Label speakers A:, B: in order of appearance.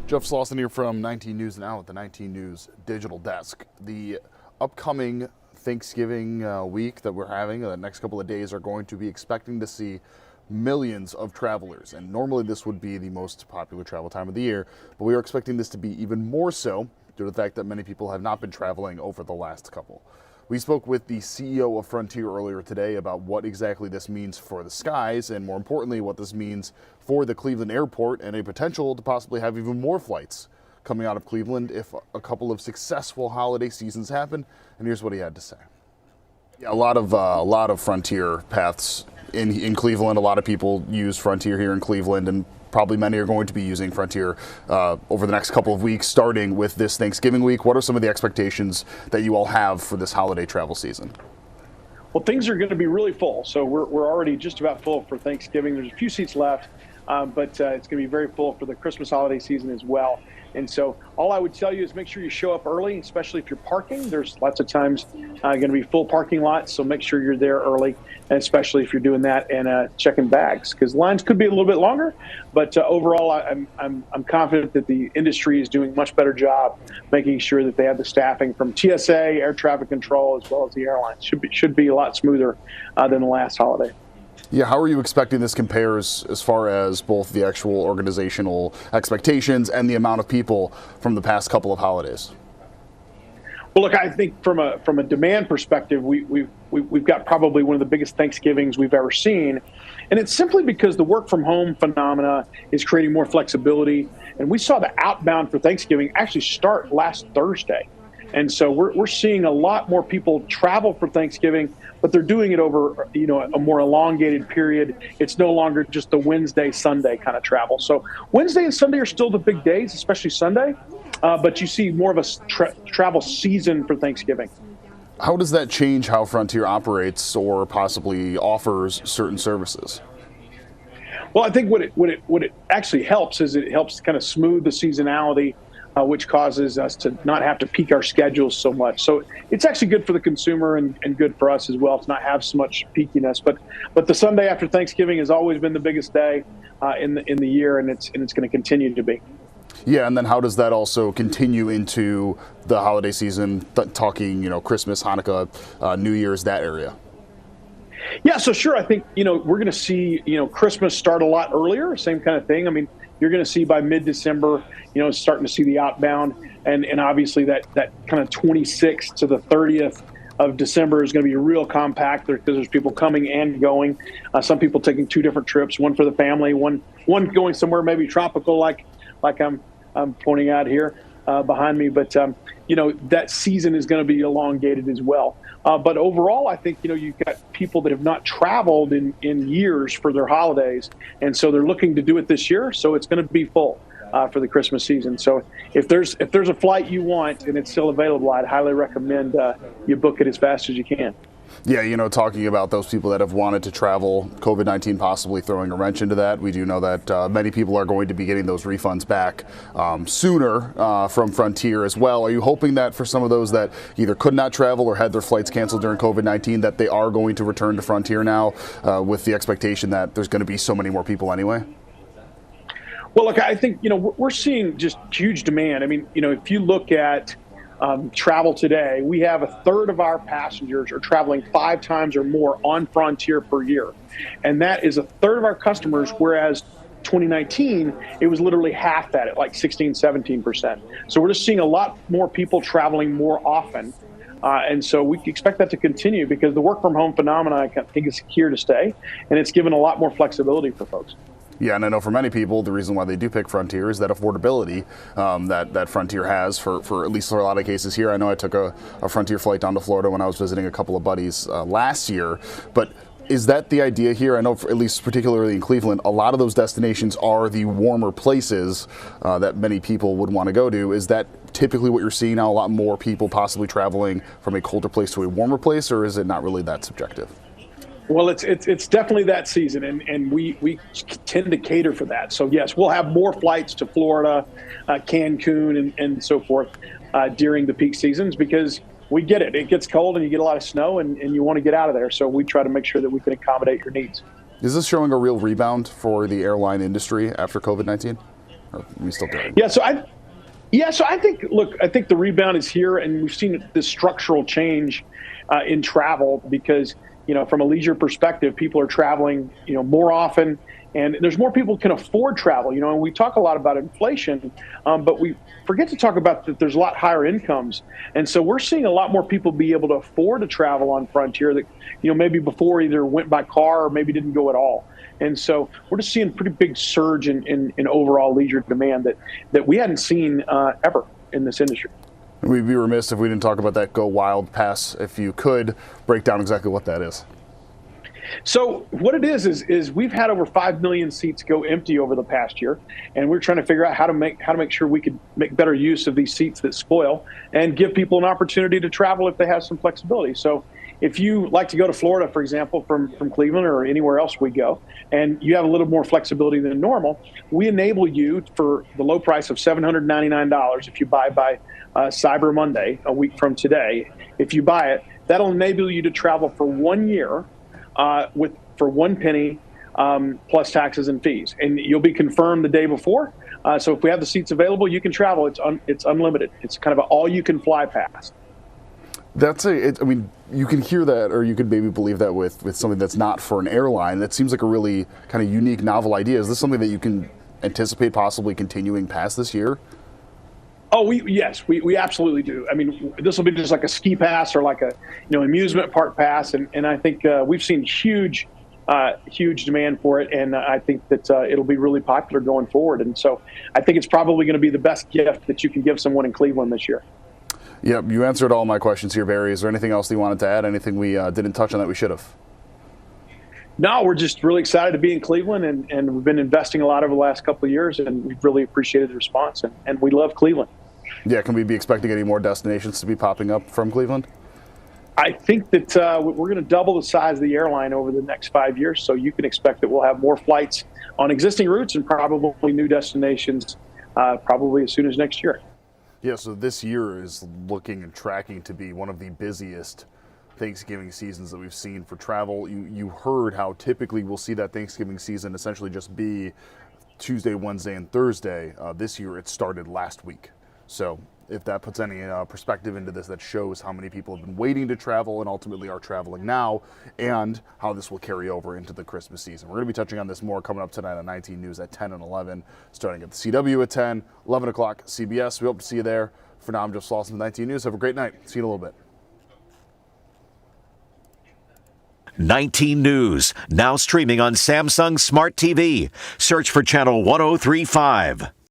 A: Jeff Slauson here from 19 News Now at the 19 News digital desk. The upcoming Thanksgiving week that we're having, the next couple of days, are going to be expecting to see millions of travelers. And normally this would be the most popular travel time of the year, but we are expecting this to be even more so due to the fact that many people have not been traveling over the last couple. We spoke with the CEO of Frontier earlier today about what exactly this means for the skies and, more importantly, what this means for the Cleveland airport and a potential to possibly have even more flights coming out of Cleveland if a couple of successful holiday seasons happen. And here's what he had to say. Yeah, a lot of Frontier paths in Cleveland. A lot of people use Frontier here in Cleveland, and probably many are going to be using Frontier over the next couple of weeks, starting with this Thanksgiving week. What are some of the expectations that you all have for this holiday travel season?
B: Well, things are going to be really full. So we're already just about full for Thanksgiving. There's a few seats left, but it's going to be very full for the Christmas holiday season as well. And so all I would tell you is make sure you show up early, especially if you're parking. There's lots of times going to be full parking lots, so make sure you're there early, and especially if you're doing that and checking bags, because lines could be a little bit longer. But overall, I'm confident that the industry is doing a much better job making sure that they have the staffing from TSA, air traffic control, as well as the airlines. Should be a lot smoother than the last holiday.
A: Yeah, how are you expecting this compares as far as both the actual organizational expectations and the amount of people from the past couple of holidays?
B: Well, look, I think from a demand perspective, we've got probably one of the biggest Thanksgivings we've ever seen, and it's simply because the work from home phenomena is creating more flexibility. And we saw the outbound for Thanksgiving actually start last Thursday. And so we're seeing a lot more people travel for Thanksgiving, but they're doing it over, a more elongated period. It's no longer just the Wednesday, Sunday kind of travel. So Wednesday and Sunday are still the big days, especially Sunday, but you see more of a travel season for Thanksgiving.
A: How does that change how Frontier operates or possibly offers certain services?
B: Well, I think what it actually helps is it helps kind of smooth the seasonality, which causes us to not have to peak our schedules so much. So it's actually good for the consumer and good for us as well to not have so much peakiness. But the Sunday after Thanksgiving has always been the biggest day in the year, and it's going to continue to be.
A: Yeah, and then how does that also continue into the holiday season? Talking, Christmas, Hanukkah, New Year's, that area.
B: Yeah, so sure. I think we're going to see Christmas start a lot earlier. Same kind of thing. I mean, you're going to see by mid-December, starting to see the outbound, and obviously that kind of 26th to the 30th of December is going to be real compact because there's people coming and going. Some people taking two different trips, one for the family, one going somewhere maybe tropical, like I'm pointing out here behind me. But that season is going to be elongated as well. But overall, I think, you've got people that have not traveled in years for their holidays. And so they're looking to do it this year. So it's going to be full for the Christmas season. So if there's a flight you want and it's still available, I'd highly recommend you book it as fast as you can.
A: Yeah, talking about those people that have wanted to travel, COVID-19 possibly throwing a wrench into that. We do know that many people are going to be getting those refunds back sooner from Frontier as well. Are you hoping that for some of those that either could not travel or had their flights canceled during COVID-19, that they are going to return to Frontier now with the expectation that there's going to be so many more people anyway?
B: Well, look, I think, we're seeing just huge demand. I mean, if you look at travel today, we have a third of our passengers are traveling 5 times or more on Frontier per year. And that is a third of our customers, whereas 2019, it was literally half that at like 16, 17%. So we're just seeing a lot more people traveling more often. And so we expect that to continue because the work from home phenomena, I think, is here to stay. And it's given a lot more flexibility for folks.
A: Yeah, and I know for many people, the reason why they do pick Frontier is that affordability that Frontier has for at least for a lot of cases here. I know I took a Frontier flight down to Florida when I was visiting a couple of buddies last year, but is that the idea here? I know, at least particularly in Cleveland, a lot of those destinations are the warmer places that many people would want to go to. Is that typically what you're seeing now, a lot more people possibly traveling from a colder place to a warmer place, or is it not really that subjective?
B: Well, it's definitely that season, and we tend to cater for that. So, yes, we'll have more flights to Florida, Cancun, and so forth during the peak seasons because we get it. It gets cold and you get a lot of snow, and you want to get out of there. So we try to make sure that we can accommodate your needs.
A: Is this showing a real rebound for the airline industry after COVID-19? Or are we still doing?
B: So I think, look, I think the rebound is here, and we've seen this structural change in travel because, from a leisure perspective, people are traveling, more often, and there's more people can afford travel, and we talk a lot about inflation, but we forget to talk about that there's a lot higher incomes. And so we're seeing a lot more people be able to afford to travel on Frontier that, maybe before either went by car or maybe didn't go at all. And so we're just seeing a pretty big surge in overall leisure demand that we hadn't seen ever in this industry.
A: We'd be remiss if we didn't talk about that Go Wild Pass. If you could break down exactly what that is.
B: So what it is we've had over 5 million seats go empty over the past year, and we're trying to figure out how to make sure we could make better use of these seats that spoil and give people an opportunity to travel if they have some flexibility. So if you like to go to Florida, for example, from Cleveland or anywhere else we go, and you have a little more flexibility than normal, we enable you for the low price of $799 if you buy by Cyber Monday, a week from today. If you buy it, that'll enable you to travel for 1 year for one penny plus taxes and fees, and you'll be confirmed the day before. So if we have the seats available, you can travel. It's unlimited. It's kind of an all-you-can-fly pass.
A: You can hear that, or you could maybe believe that with something that's not for an airline. That seems like a really kind of unique, novel idea. Is this something that you can anticipate possibly continuing past this year?
B: Oh, yes, we absolutely do. I mean, this will be just like a ski pass or like a amusement park pass, and I think we've seen huge demand for it, and I think that it'll be really popular going forward. And so I think it's probably going to be the best gift that you can give someone in Cleveland this year.
A: Yep, you answered all my questions here, Barry. Is there anything else that you wanted to add? Anything we didn't touch on that we should have?
B: No, we're just really excited to be in Cleveland, and we've been investing a lot over the last couple of years, and we've really appreciated the response, and we love Cleveland.
A: Yeah, can we be expecting any more destinations to be popping up from Cleveland?
B: I think that we're going to double the size of the airline over the next 5 years, so you can expect that we'll have more flights on existing routes and probably new destinations probably as soon as next year.
A: Yeah, so this year is looking and tracking to be one of the busiest Thanksgiving seasons that we've seen for travel. You heard how typically we'll see that Thanksgiving season essentially just be Tuesday, Wednesday, and Thursday. This year it started last week. So if that puts any perspective into this, that shows how many people have been waiting to travel and ultimately are traveling now, and how this will carry over into the Christmas season. We're going to be touching on this more coming up tonight on 19 News at 10 and 11, starting at the CW at 10, 11 o'clock CBS. We hope to see you there. For now, I'm Jeff Slauson with 19 News. Have a great night. See you in a little bit.
C: 19 News, now streaming on Samsung Smart TV. Search for channel 1035.